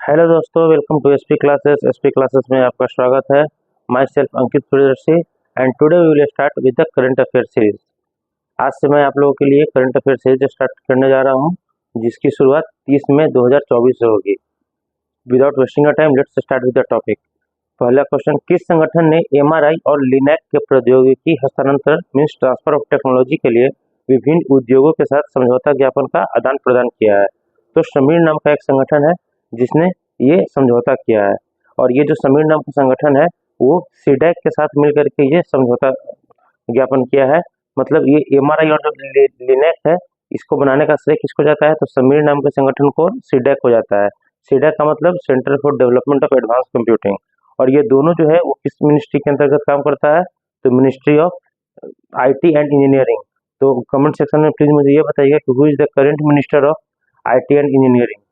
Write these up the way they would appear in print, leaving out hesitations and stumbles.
Hello दोस्तों, welcome to SP classes. SP classes में आपका स्वागत है। Myself Ankit Priyadarshi and today we will start with the current affair series. आज से मैं आप लोगों के लिए करंट अफेयर सीरीज स्टार्ट करने जा रहा हूं, जिसकी शुरुआत 30 मई 2024 से होगी। Without wasting a time, let's start with the topic. पहला क्वेश्चन, किस संगठन ने एमआरआई और लिनैक के प्रौद्योगिकी हस्तांतरण मीन्स ट्रांसफर ऑफ टेक्नोलॉजी के लिए विभिन्न उद्योगों के साथ समझौता ज्ञापन का आदान प्रदान किया है? तो समीर नाम का एक संगठन है जिसने ये समझौता किया है, और ये जो समीर नाम का संगठन है वो सीडैक के साथ मिलकर के ये समझौता ज्ञापन किया है। मतलब ये एमआरआई और जो लिनैक है, इसको बनाने का श्रेय किसको जाता है? तो समीर नाम के संगठन को सीडैक हो जाता है। सीडैक का मतलब centre for development of advance computing. और ये दोनों जो है वो किस मिनिस्ट्री के अंतर्गत काम करता है? तो ministry of IT and engineering. तो कमेंट सेक्शन में प्लीज मुझे ये बताइएगा कि who is the current minister of IT and engineering.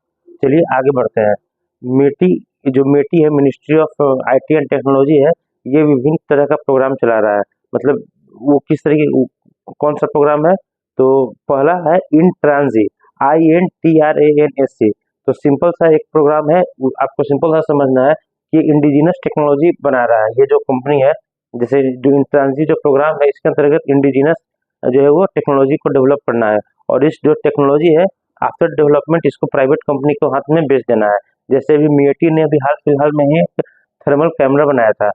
चलिए आगे बढ़ते हैं। मेटी है, ministry of IT and technology है, ये विभिन्न तरह का प्रोग्राम चला रहा है। मतलब वो किस तरह की, कौन सा प्रोग्राम है? तो पहला है इन ट्रांजी, INTRANSC। तो सिंपल सा एक प्रोग्राम है, आपको सिंपल सा समझना है कि इंडिजिनस टेक्नोलॉजी बना रहा है ये जो कंपनी है। जैसे जो इन ट्रांजी जो प्रोग्राम है, इसके अंतर्गत इंडिजिनस जो है वो टेक्नोलॉजी को डेवलप करना है, और इस जो टेक्नोलॉजी है आफ्टर डेवलपमेंट इसको प्राइवेट कंपनी को हाथ में बेच देना है। जैसे अभी मेटी ने अभी हाल फिलहाल में ही एक थर्मल कैमरा बनाया था,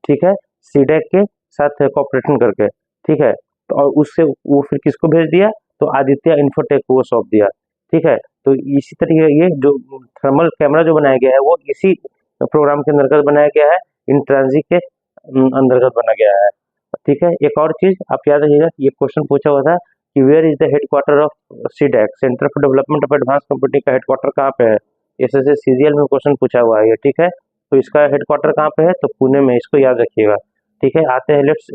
ठीक है, सीडैक के साथ कॉपरेशन करके, ठीक है। तो और उससे वो फिर किसको भेज दिया? तो आदित्य इंफोटेक को वो सौंप दिया, ठीक है। तो इसी तरीके ये जो थर्मल कैमरा जो बनाया गया है वो इसी प्रोग्राम के अंतर्गत बनाया गया है, इन ट्रांजी के अंतर्गत बना गया है, ठीक है। एक और चीज आप याद रखिएगा, ये क्वेश्चन पूछा हुआ था कि where is the headquarter of CDAC, centre for development of advance computing का हेडक्वार्टर कहाँ पे है? एसएससी सीजीएल में क्वेश्चन पूछा हुआ है ये, ठीक है। तो इसका हेडक्वार्टर कहाँ पे है? तो पुणे में, इसको याद रखिएगा, ठीक है। आते हैं लेट्स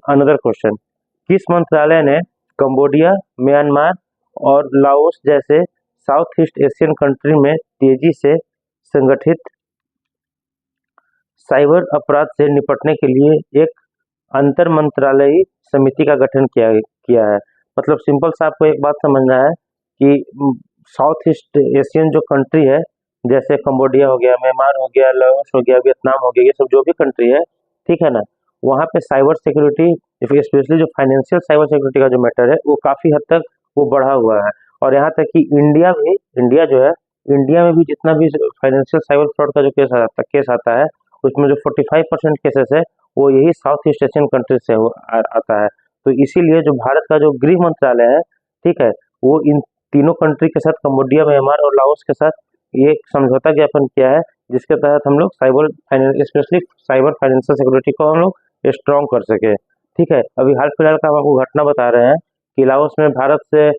अनदर क्वेश्चन। किस मंत्रालय ने कंबोडिया, म्यांमार और लाओस जैसे साउथ ईस्ट एशियन कंट्री में तेजी से संगठित साइबर अपराध से निपटने के लिए एक अंतर मंत्रालयी समिति का गठन किया किया है? मतलब सिंपल सा आपको एक बात समझना है कि साउथ ईस्ट एशियन जो कंट्री है, जैसे कंबोडिया हो गया, म्यांमार हो गया, लाओस हो गया, वियतनाम हो गया, ये सब जो भी कंट्री है, ठीक है ना, वहाँ पे साइबर सिक्योरिटी, स्पेशली जो फाइनेंशियल साइबर सिक्योरिटी का जो मैटर है वो काफी हद तक वो बढ़ा हुआ है। और यहाँ तक कि इंडिया जो है, इंडिया में भी जितना भी फाइनेंशियल साइबर फ्रॉड का जो केस आता है, उसमें जो 45% केसेस है वो यही साउथ ईस्ट एशियन कंट्री से आता है। तो इसीलिए जो भारत का जो गृह मंत्रालय है, ठीक है, वो इन तीनों कंट्री के साथ, कंबोडिया, म्यांमार और लाओस के साथ ये एक समझौता ज्ञापन किया है, जिसके तहत हम लोग स्पेशली साइबर फाइनेंशियल सिक्योरिटी को हम लोग स्ट्रॉन्ग कर सके, ठीक है। अभी हाल फिलहाल का हम आपको घटना बता रहे हैं कि लाओस में भारत से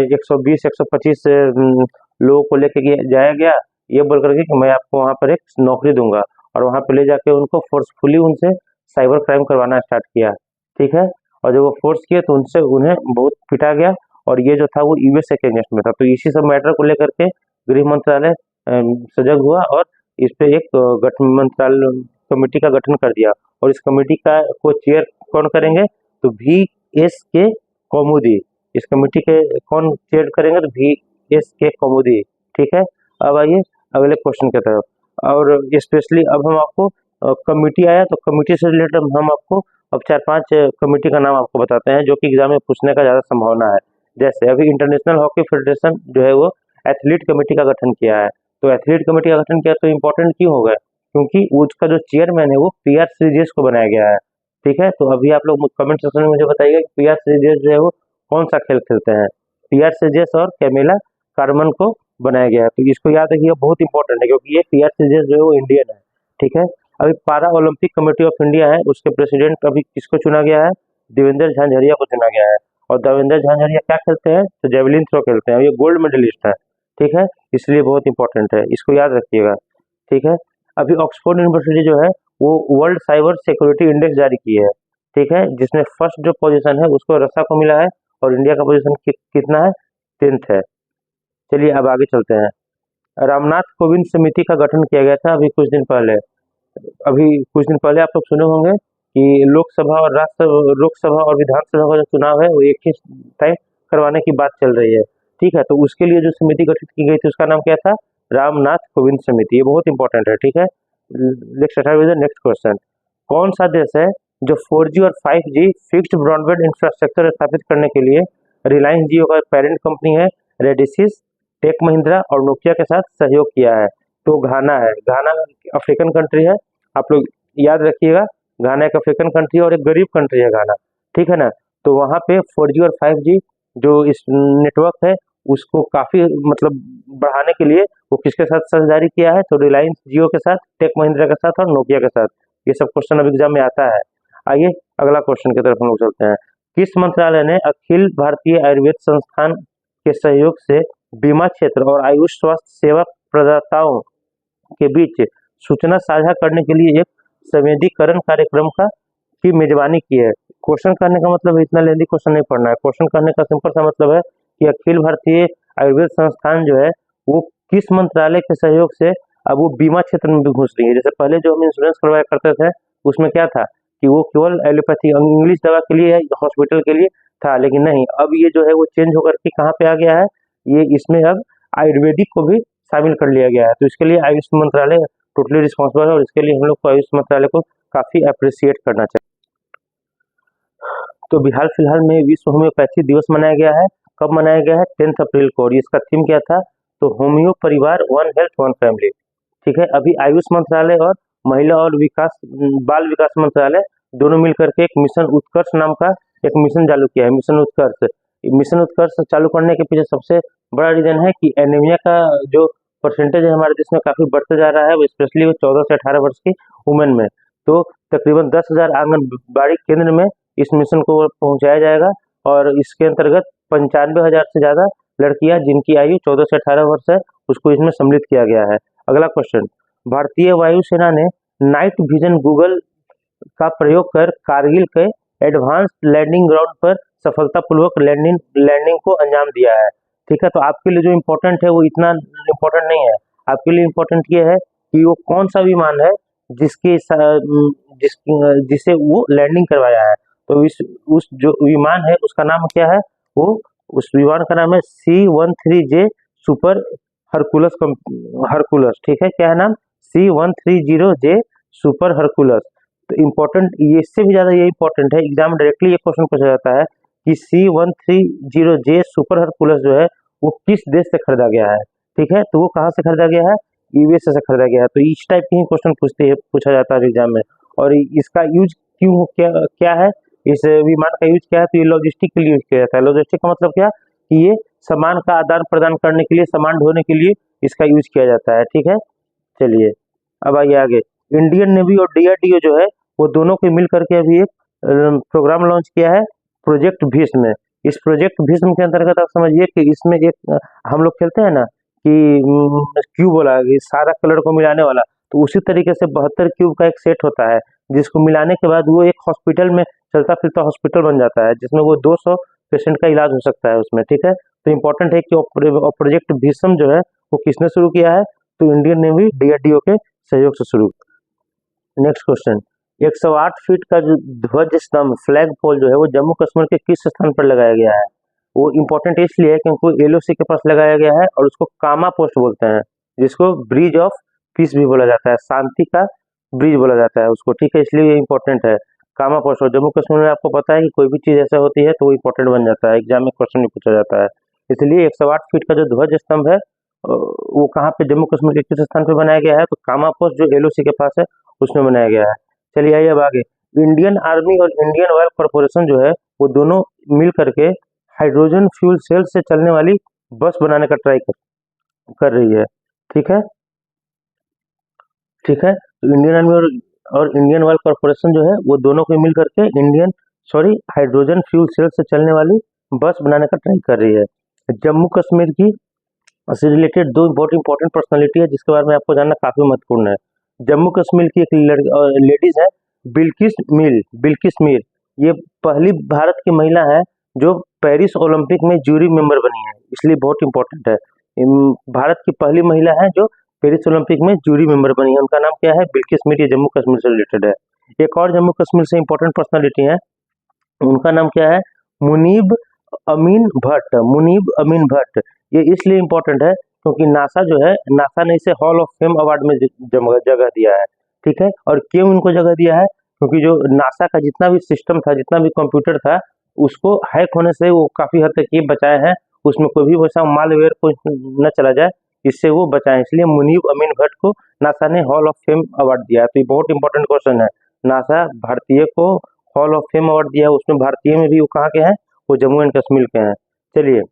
120-125 लोगों को लेके जाया गया, ये बोल करके कि मैं आपको वहाँ पर एक नौकरी दूंगा, और वहाँ पे ले जाके उनको फोर्सफुली उनसे साइबर क्राइम करवाना स्टार्ट किया, ठीक है। और जब वो फोर्स किए तो उनसे उन्हें बहुत पिटा गया, और ये जो था वो यूएसए के अगेंस्ट में था। तो इसी सब मैटर को लेकर के गृह मंत्रालय सजग हुआ, और इस पे एक गठन मंत्रालय कमेटी का गठन कर दिया। और इस कमेटी का को चेयर कौन करेंगे? तो VSK कौमुदी। इस कमेटी के कौन चेयर करेंगे? तो VSK कौमुदी, ठीक है। अब आइए अगले क्वेश्चन की तरफ। और स्पेशली अब हम आपको कमिटी आया, तो कमिटी से रिलेटेड हम आपको अब 4-5 कमिटी का नाम आपको बताते हैं जो कि एग्जाम में पूछने का ज़्यादा संभावना है। जैसे अभी इंटरनेशनल हॉकी फेडरेशन जो है वो एथलीट कमेटी का गठन किया है। तो एथलीट कमेटी का गठन किया तो इम्पोर्टेंट क्यों होगा? क्योंकि उसका जो चेयरमैन है वो PR श्रीजेश को बनाया गया है, ठीक है। तो अभी आप लोग कमेंट सेक्शन में मुझे बताइएगा कि PR श्रीजेश जो है वो कौन सा खेल खेलते हैं? PR श्रीजेश और कैमिला कार्मन को बनाया गया है। तो इसको याद रखिए, बहुत इंपॉर्टेंट है, क्योंकि ये PR श्रीजेश जो है वो इंडियन है, ठीक है। अभी पारा ओलंपिक कमेटी ऑफ इंडिया है, उसके प्रेसिडेंट अभी किसको चुना गया है? देवेंद्र झांझरिया को चुना गया है। और देवेंद्र झांझरिया क्या खेलते हैं? तो जेवलिन थ्रो खेलते हैं, ये गोल्ड मेडलिस्ट है, ठीक है। इसलिए बहुत इंपॉर्टेंट है, इसको याद रखिएगा, ठीक है। अभी ऑक्सफोर्ड यूनिवर्सिटी जो है वो वर्ल्ड साइबर सिक्योरिटी इंडेक्स जारी की है, ठीक है, जिसमें फर्स्ट जो पोजीशन है उसको रसा को मिला है, और इंडिया का पोजीशन कितना है? 10th है। चलिए अब आगे चलते हैं। रामनाथ कोविंद समिति का गठन किया गया था अभी कुछ दिन पहले। अभी कुछ दिन पहले आप लोग सुने होंगे कि लोकसभा और विधानसभा का जो चुनाव है वो एक ही टाइम करवाने की बात चल रही है, ठीक है। तो उसके लिए जो समिति गठित की गई थी उसका नाम क्या था? रामनाथ कोविंद समिति। ये बहुत इंपॉर्टेंट है, ठीक है। नेक्स्ट क्वेश्चन, कौन सा देश है जो 4G और 5G फिक्स्ड ब्रॉडबैंड इंफ्रास्ट्रक्चर स्थापित करने के लिए रिलायंस जियो का पेरेंट कंपनी है रेडिसिस, टेक महिंद्रा और नोकिया के साथ सहयोग किया है? तो घाना है। घाना अफ्रीकन कंट्री है, आप लोग याद रखिएगा। घाना एक अफ्रीकन कंट्री है और एक गरीब कंट्री है घाना, ठीक है ना। तो वहाँ पे 4G और 5G जो इस नेटवर्क है उसको काफी मतलब बढ़ाने के लिए वो किसके साथ साझेदारी किया है? तो रिलायंस जियो के साथ, टेक महिंद्रा के साथ और नोकिया के साथ। ये सब क्वेश्चन अब एग्जाम में आता है। आइए अगला क्वेश्चन की तरफ हम लोग चलते हैं। किस मंत्रालय ने अखिल भारतीय आयुर्वेद संस्थान के सहयोग से बीमा क्षेत्र और आयुष स्वास्थ्य सेवा प्रदाताओं के बीच सूचना साझा करने के लिए एक संवेदीकरण कार्यक्रम की मेजबानी की है? क्वेश्चन करने का मतलब इतना लेंदी क्वेश्चन नहीं पढ़ना है। क्वेश्चन करने का सिंपल सा मतलब है कि अखिल भारतीय आयुर्वेद संस्थान जो है वो किस मंत्रालय के सहयोग से अब वो बीमा क्षेत्र में भी घुस रही है। जैसे पहले जो हम इंश्योरेंस करवाया करते थे उसमें क्या था कि वो केवल एलोपैथी इंग्लिश दवा के लिए हॉस्पिटल के लिए था, लेकिन नहीं, अब ये जो है वो चेंज होकर के कहाँ पे आ गया है, ये इसमें अब आयुर्वेदिक को भी शामिल कर लिया गया है। तो इसके लिए आयुष मंत्रालय टोटली रिस्पॉन्सिबल है और इसके लिए हम लोग को आयुष मंत्रालय को काफी अप्रिशिएट करना चाहिए। तो हाल फिलहाल में विश्व होम्योपैथी दिवस मनाया गया है। कब मनाया गया है? 10 अप्रैल को। और इसका थीम क्या था? तो होम्यो परिवार, वन हेल्थ वन फैमिली, ठीक है। अभी आयुष मंत्रालय और महिला और बाल विकास मंत्रालय दोनों मिलकर के एक मिशन उत्कर्ष नाम का एक मिशन चालू किया है। मिशन उत्कर्ष, मिशन उत्कर्ष चालू करने के पीछे सबसे बड़ा रीजन है कि एनीमिया का जो परसेंटेज है हमारे देश में काफी बढ़ते जा रहा है, वो स्पेशली वो 14 से 18 वर्ष की वुमेन में। तो तकरीबन 10,000 आंगनबाड़ी केंद्र में इस मिशन को पहुंचाया जाएगा और इसके अंतर्गत 95,000 से ज्यादा लड़कियां जिनकी आयु 14 से 18 वर्ष है उसको इसमें सम्मिलित किया गया है। अगला क्वेश्चन, भारतीय वायुसेना ने नाइट विजन गूगल का प्रयोग कर कारगिल के एडवांस लैंडिंग ग्राउंड पर सफलतापूर्वक लैंडिंग को अंजाम दिया है, ठीक है। तो आपके लिए जो इम्पोर्टेंट है वो इतना इम्पोर्टेंट नहीं है। आपके लिए इम्पोर्टेंट ये है कि वो कौन सा विमान है जिसे वो लैंडिंग करवाया है। तो उस जो विमान है उसका नाम क्या है? वो उस विमान का नाम है C-13J सुपर हरकुलस, ठीक है। क्या है नाम? C-130J super Hercules. तो इम्पोर्टेंट ये, इससे भी ज्यादा ये इम्पोर्टेंट है, एग्जाम डायरेक्टली ये क्वेश्चन पूछा जाता है कि C-130J सुपर हरकुलस जो है वो किस देश से खरीदा गया है, ठीक है। तो वो कहाँ से खरीदा गया है? यूएसए से खरीदा गया है। तो इस टाइप के ही क्वेश्चन पूछा जाता है एग्जाम में। और इसका यूज क्यों क्या है, इस विमान का यूज क्या है? तो ये लॉजिस्टिक के लिए यूज किया जाता है। लॉजिस्टिक का मतलब क्या? कि ये सामान का आदान प्रदान करने के लिए, सामान ढोने के लिए इसका यूज किया जाता है, ठीक है। चलिए अब आइए आगे। इंडियन नेवी और डीआरडीओ जो है वो दोनों को मिल करके अभी एक प्रोग्राम लॉन्च किया है, प्रोजेक्ट भीष्म। इस प्रोजेक्ट भीष्म के अंतर्गत आप समझिए कि इसमें एक हम लोग खेलते हैं ना कि क्यूब बोला है, सारा कलर को मिलाने वाला, तो उसी तरीके से 72 क्यूब का एक सेट होता है जिसको मिलाने के बाद वो एक हॉस्पिटल में चलता फिरता हॉस्पिटल बन जाता है जिसमें वो 200 पेशेंट का इलाज हो सकता है उसमें, ठीक है। तो इम्पोर्टेंट है कि प्रोजेक्ट भीष्म जो है वो किसने शुरू किया है? तो इंडियन नेवी डीआरडीओ के सहयोग से शुरू। नेक्स्ट क्वेश्चन, 108 फीट का जो ध्वज स्तंभ फ्लैग पोल जो है वो जम्मू कश्मीर के किस स्थान पर लगाया गया है? वो इम्पोर्टेंट इसलिए है क्योंकि एलओसी के पास लगाया गया है और उसको कामा पोस्ट बोलते हैं, जिसको ब्रिज ऑफ पीस भी बोला जाता है, शांति का ब्रिज बोला जाता है उसको, ठीक है। इसलिए ये इम्पोर्टेंट है कामा पोस्ट। और जम्मू कश्मीर में आपको पता है कि कोई भी चीज ऐसा होती है तो वो इम्पोर्टेंट बन जाता है, एग्जाम में क्वेश्चन भी पूछा जाता है। इसलिए 108 फीट का जो ध्वज स्तंभ है वो कहाँ पे जम्मू कश्मीर के किस स्थान पे बनाया गया है? तो कामा पोस्ट जो एलओसी के पास है उसमें बनाया गया है। चलिए आइए अब आगे। इंडियन आर्मी और इंडियन ऑयल कॉर्पोरेशन जो है वो दोनों मिल करके हाइड्रोजन फ्यूल सेल से चलने वाली बस बनाने का ट्राई कर रही है, ठीक है, ठीक है। तो इंडियन आर्मी और इंडियन ऑयल कॉर्पोरेशन जो है वो दोनों को मिल करके हाइड्रोजन फ्यूल सेल से चलने वाली बस बनाने का ट्राई कर रही है। जम्मू कश्मीर की से रिलेटेड दो बहुत इंपॉर्टेंट पर्सनालिटी है जिसके बारे में आपको जानना काफी महत्वपूर्ण है। जम्मू कश्मीर की एक लेडीज है बिल्किस मीर। ये पहली भारत की महिला है जो पेरिस ओलंपिक में जूरी मेंबर बनी है, इसलिए बहुत इंपॉर्टेंट है। भारत की पहली महिला है जो पेरिस ओलंपिक में जूरी मेंबर बनी है, उनका नाम क्या है? बिल्किस मीर। ये जम्मू कश्मीर से रिलेटेड है। एक और जम्मू कश्मीर से इंपॉर्टेंट पर्सनालिटी है, उनका नाम क्या है? मुनीब अमीन भट्ट। ये इसलिए इम्पोर्टेंट है क्योंकि नासा जो है, नासा ने इसे हॉल ऑफ फेम अवार्ड में जगह दिया है, ठीक है। और क्यों इनको जगह दिया है, क्योंकि जो नासा का जितना भी सिस्टम था, जितना भी कंप्यूटर था, उसको हैक होने से वो काफी हद तक ये बचाए हैं, उसमें कोई भी वैसा मालवेयर को न चला जाए, इससे वो बचाएं। इसलिए मुनीब अमीन भट्ट को नासा ने हॉल ऑफ फेम अवार्ड दिया है। तो ये बहुत इंपॉर्टेंट क्वेश्चन है। नासा भारतीय को हॉल ऑफ फेम अवार्ड दिया है, उसमें भारतीय में भी वो कहाँ के हैं, वो जम्मू एंड कश्मीर के हैं। चलिए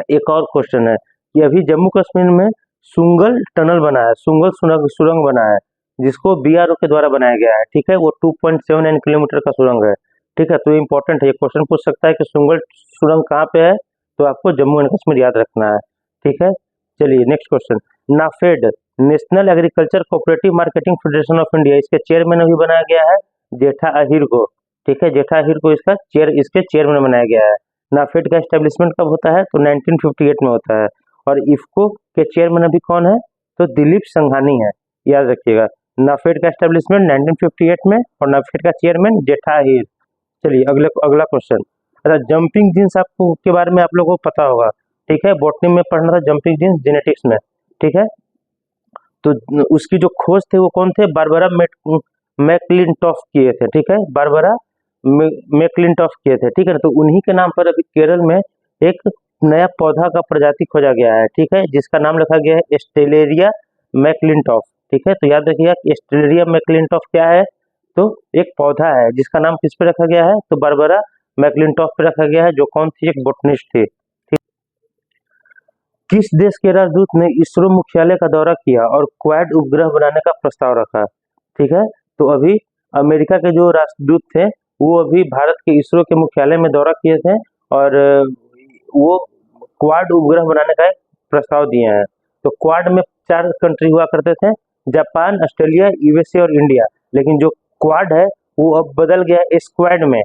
एक और क्वेश्चन है कि अभी जम्मू कश्मीर में सुंगल टनल बना है, सुंगल सुरंग बना है, जिसको बीआरओ के द्वारा बनाया गया है, ठीक है। वो 2.79 किलोमीटर का सुरंग है, ठीक है। तो ये इंपॉर्टेंट है, ये क्वेश्चन पूछ सकता है कि सुंगल सुरंग कहाँ पे है, तो आपको जम्मू एंड कश्मीर याद रखना है, ठीक है। चलिए next question, NAFED national agriculture cooperative marketing federation of India, इसके चेयरमैन अभी बनाया गया है जेठा अहिर को, ठीक है। जेठा अहिर को इसके चेयरमैन बनाया गया है। नाफेड का एस्टेब्लिशमेंट कब होता है, तो 1958 में होता है। और इफको के चेयरमैन अभी कौन है, तो दिलीप संघानी है, याद रखिएगा। नाफेड का एस्टेब्लिशमेंट 1958 में और नाफेड का चेयरमैन जेठा अहिर। चलिए अगला क्वेश्चन, अच्छा जंपिंग जीन्स आपको के बारे में आप लोगों को पता होगा, ठीक है। बॉटनी में पढ़ना था जंपिंग जीन्स जेनेटिक्स में, ठीक है। तो उसकी जो खोज थे वो कौन थे, बारबरा मैकलिंटॉफ किए थे, ठीक है। बारबरा मैकलिंटॉफ किए थे, ठीक है। तो उन्हीं के नाम पर अभी केरल में एक नया पौधा का प्रजाति खोजा गया है, ठीक है, जिसका नाम रखा गया है एस्टेलेरिया मैकलिंटॉफ, ठीक है। तो याद रखिएगा कि एस्टेलेरिया मैकलिंटॉफ क्या है, तो एक पौधा है जिसका नाम किस पे रखा गया है, तो बारबरा मैकलिंटॉफ पे रखा गया है, जो कौन थी, एक बोटनिस्ट थी। किस देश के राजदूत ने इसरो मुख्यालय का दौरा किया और क्वाड उपग्रह बनाने का प्रस्ताव रखा, ठीक है। तो अभी अमेरिका के जो राजदूत थे वो अभी भारत के इसरो के मुख्यालय में दौरा किए थे और वो क्वाड उपग्रह बनाने का एक प्रस्ताव दिए हैं। तो क्वाड में 4 कंट्री हुआ करते थे, जापान, ऑस्ट्रेलिया, यूएसए और इंडिया। लेकिन जो क्वाड है वो अब बदल गया है स्क्वाड में,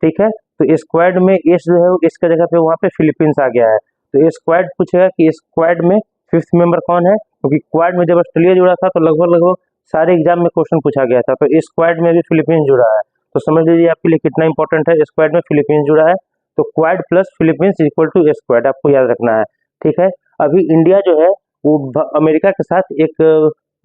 ठीक है। तो स्क्वाड में एस जो है इसके जगह पे वहाँ पे फिलीपींस आ गया है। तो स्क्वाड पूछेगा कि स्क्वाड में 5th मेंबर कौन है, क्योंकि क्वाड में जब ऑस्ट्रेलिया जुड़ा था तो लगभग सारे एग्जाम में क्वेश्चन पूछा गया था। तो स्क्वाड में भी फिलीपींस जुड़ा है, तो समझ लीजिए आपके लिए कितना इंपॉर्टेंट है, स्क्वाड में फिलीपींस जुड़ा है। तो Quad plus Philippines equal to squad, आपको याद रखना है, ठीक है। अभी इंडिया जो है वो अमेरिका के साथ एक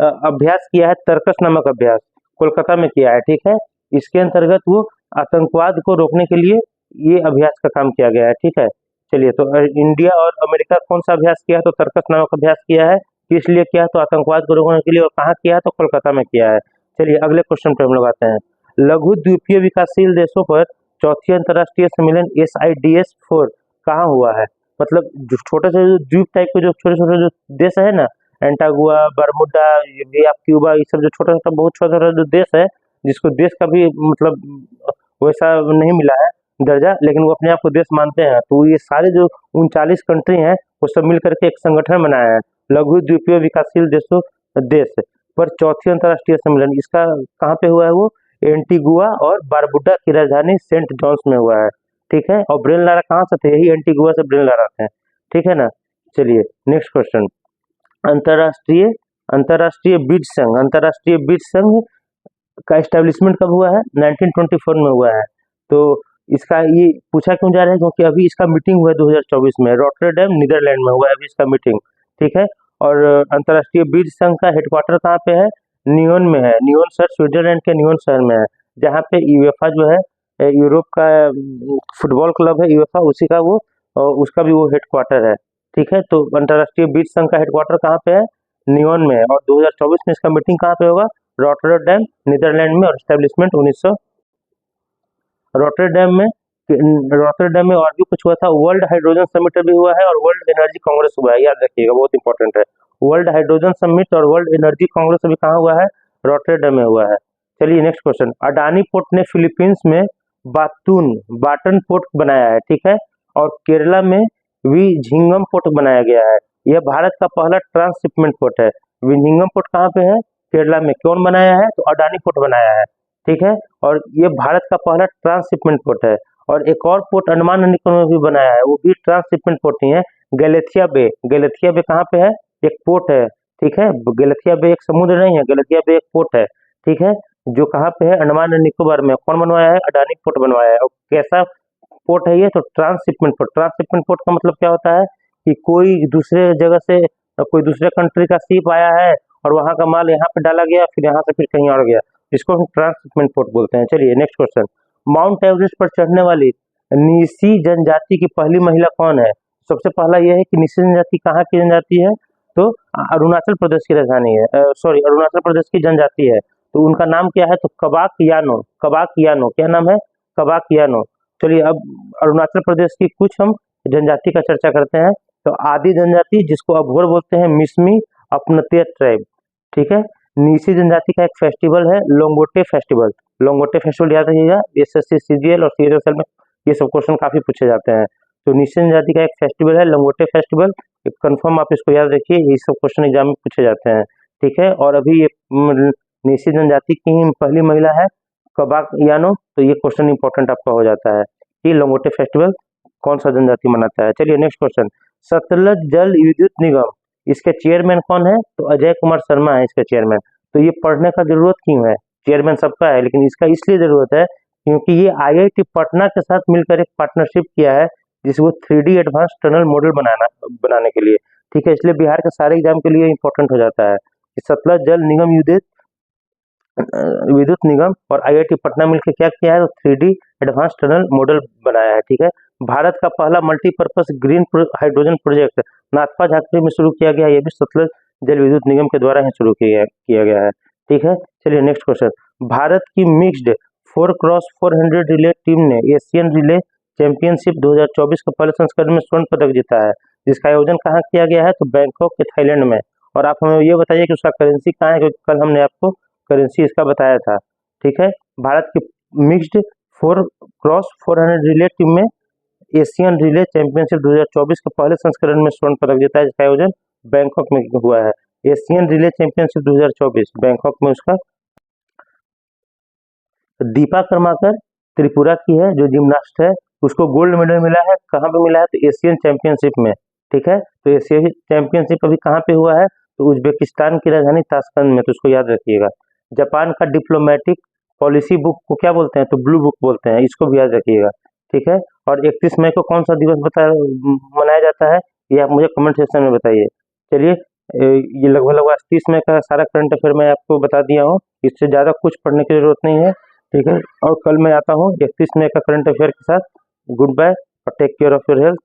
अभ्यास किया है, तर्कस नामक अभ्यास कोलकाता में किया है, ठीक है। इसके अंतर्गत वो आतंकवाद को रोकने के लिए ये अभ्यास का काम किया गया है, ठीक है। चलिए तो इंडिया और अमेरिका कौन सा अभ्यास किया है, तो तर्कस नामक अभ्यास किया है। किस लिए किया, तो आतंकवाद को रोकने के लिए, और कहाँ किया है, तो कोलकाता में किया है। चलिए अगले क्वेश्चन पे हम लोग आते हैं, लघु द्वीपीय विकासशील देशों पर चौथी अंतर्राष्ट्रीय सम्मेलन SIDS-4 कहाँ हुआ है। मतलब जो छोटे से द्वीप टाइप के जो छोटे छोटे जो देश है ना, एंटागुआ, बरमुडा, ये क्यूबा, ये सब जो छोटा छोटा बहुत छोटा छोटा जो देश है, जिसको देश का भी मतलब वैसा नहीं मिला है दर्जा, लेकिन वो अपने आप को देश मानते हैं। तो ये सारे जो 39 कंट्री हैं वो सब मिल करके एक संगठन बनाया है, लघु द्वीपीय विकासशील देश पर चौथी अंतर्राष्ट्रीय सम्मेलन। इसका कहाँ पे हुआ है, वो एंटीगुआ और बारबुडा की राजधानी सेंट जॉन्स में हुआ है, ठीक है। और ब्रेन लारा कहाँ से थे, यही एंटीगुआ से ब्रेन लारा थे, ठीक है ना। चलिए नेक्स्ट क्वेश्चन, अंतर्राष्ट्रीय अंतर्राष्ट्रीय बीज संघ का एस्टेब्लिशमेंट कब हुआ है, 1924 में हुआ है। तो इसका ये पूछा क्यों जा रहा है, क्योंकि अभी इसका मीटिंग हुआ है 2024 में, रॉटरडैम नीदरलैंड में हुआ है अभी इसका मीटिंग, ठीक है। और अंतर्राष्ट्रीय बीज संघ का हेडक्वार्टर कहाँ पे है, नियोन में है, नियोन शहर स्विट्जरलैंड के नियोन शहर में है, जहाँ पे यूएफा जो है यूरोप का फुटबॉल क्लब है यूएफा, उसी का वो उसका भी वो हेडक्वार्टर है, ठीक है। तो अंतर्राष्ट्रीय बीज संघ का हेडक्वार्टर कहाँ पे है, नियोन में है। और 2024 में इसका मीटिंग कहाँ पे होगा, रॉटरडैम नीदरलैंड में, और एस्टेब्लिशमेंट 1900 रॉटरडैम में और भी कुछ हुआ था, वर्ल्ड हाइड्रोजन समिट भी हुआ है और वर्ल्ड एनर्जी कांग्रेस हुआ है, याद रखिएगा बहुत इंपॉर्टेंट है। वर्ल्ड हाइड्रोजन समिट और वर्ल्ड एनर्जी कांग्रेस अभी कहाँ हुआ है, रॉटरडैम में हुआ है। चलिए नेक्स्ट क्वेश्चन, अडानी पोर्ट ने फिलीपींस में बाटन पोर्ट बनाया है, ठीक है। और केरला में विझिंगम पोर्ट बनाया गया है। यह भारत का पहला ट्रांसशिपमेंट पोर्ट है। विझिंगम पोर्ट कहाँ पे है, केरला में। कौन बनाया है, तो अडानी पोर्ट बनाया है, ठीक है। और ये भारत का पहला ट्रांसशिपमेंट पोर्ट है। और एक और पोर्ट अंडमान और निकोबार में भी बनाया है, वो भी ट्रांसशिपमेंट पोर्ट ही है, गैलेथिया बे। गैलेथिया बे कहाँ पे है, एक पोर्ट है, ठीक है। गैलेथिया बे एक समुद्र नहीं है, गैलेथिया बे एक पोर्ट है, ठीक है, जो कहाँ पे है, अंडमान और निकोबार में। कौन बनवाया है, अडानी पोर्ट बनवाया है। और कैसा पोर्ट है ये, तो ट्रांसशिपमेंट पोर्ट। ट्रांसशिपमेंट पोर्ट का मतलब क्या होता है कि कोई दूसरे जगह से कोई दूसरे कंट्री का शिप आया है और वहाँ का माल यहाँ पे डाला गया, फिर यहाँ से फिर कहीं और गया, इसको हम ट्रांसशिपमेंट पोर्ट बोलते हैं। चलिए नेक्स्ट क्वेश्चन, माउंट एवरेस्ट पर चढ़ने वाली नीसी जनजाति की पहली महिला कौन है? सबसे पहला यह है कि नीसी जनजाति कहाँ की जनजाति है, तो अरुणाचल प्रदेश की राजधानी है, सॉरी अरुणाचल प्रदेश की जनजाति है। तो उनका नाम क्या है, तो कबाक यानो, कबाक यानो, क्या नाम है, कबाक यानो। चलिए अब अरुणाचल प्रदेश की कुछ हम जनजाति का चर्चा करते हैं। तो आदि जनजाति जिसको अभोर बोलते हैं, मिसमी अपनतिया ट्राइब, ठीक है। नीसी जनजाति का एक फेस्टिवल है लोंगोटे फेस्टिवल, लोंगोटे फेस्टिवल याद रखिएगा, एसएससी सीजीएल और सीजीएल में ये सब क्वेश्चन काफी पूछे जाते हैं। तो नीसी जनजाति का एक फेस्टिवल है लोंगोटे फेस्टिवल, कंफर्म आप इसको याद रखिए, ये सब क्वेश्चन एग्जाम में पूछे जाते हैं, ठीक है। और अभी ये नीसी जनजाति की ही पहली महिला है कबाक यानो, तो ये क्वेश्चन इंपॉर्टेंट आपका हो जाता है कि लोंगोटे फेस्टिवल कौन सा जनजाति मनाता है। चलिए नेक्स्ट क्वेश्चन, सतलज जल विद्युत निगम, इसके चेयरमैन कौन है, तो अजय कुमार शर्मा है इसके चेयरमैन। तो ये पढ़ने का जरूरत क्यों है, चेयरमैन सबका है, लेकिन इसका इसलिए जरूरत है क्योंकि ये आईआईटी पटना के साथ मिलकर एक पार्टनरशिप किया है जिसको 3D एडवांस टनल मॉडल बनाने के लिए, ठीक है। इसलिए बिहार के सारे एग्जाम के लिए इंपॉर्टेंट हो जाता है कि सतलज जल निगम विद्युत निगम और आईआईटी पटना मिलकर क्या किया है, तो 3D एडवांस टनल मॉडल बनाया है, ठीक है। भारत का पहला multipurpose green hydrogen project Nathpa Jhansi में शुरू किया गया, ये भी सतलज जल विद्युत निगम के द्वारा ही शुरू किया गया है, ठीक है। चलिए नेक्स्ट क्वेश्चन, भारत की मिक्स्ड 4x400 रिले टीम ने एशियन रिले चैंपियनशिप 2024 के पहले संस्करण में स्वर्ण पदक जीता है, जिसका आयोजन कहाँ किया गया है, तो बैंकॉक के थाईलैंड में। और आप हमें ये बताइए कि उसका करेंसी कहाँ है, क्योंकि कल हमने आपको करेंसी इसका बताया था, ठीक है। भारत की मिक्स्ड 4x400 रिले टीम में एशियन रिले चैंपियनशिप 2024 के पहले संस्करण में स्वर्ण पदक जीता है, जिसका आयोजन बैंकॉक में हुआ है। एशियन रिले चैंपियनशिप 2024 बैंकॉक में उसका। दीपा कर्माकर त्रिपुरा की है जो जिम्नास्ट है, उसको गोल्ड मेडल मिला है, कहाँ पे मिला है, तो एशियन चैंपियनशिप में, ठीक है। तो एशियन चैंपियनशिप अभी कहाँ पे हुआ है, तो उज्बेकिस्तान की राजधानी ताशकंद में, तो उसको याद रखिएगा। जापान का डिप्लोमेटिक पॉलिसी बुक को क्या बोलते हैं, तो ब्लू बुक बोलते हैं, इसको भी याद रखिएगा, ठीक है। और 31 मई को कौन सा दिवस मनाया जाता है, ये आप मुझे कमेंट सेक्शन में बताइए। चलिए ये लगभग 30 मई का सारा करंट अफेयर मैं आपको बता दिया हूँ, इससे ज़्यादा कुछ पढ़ने की जरूरत नहीं है, ठीक है। और कल मैं आता हूँ 31 मई का करंट अफेयर के साथ। गुड बाय और take care of your health.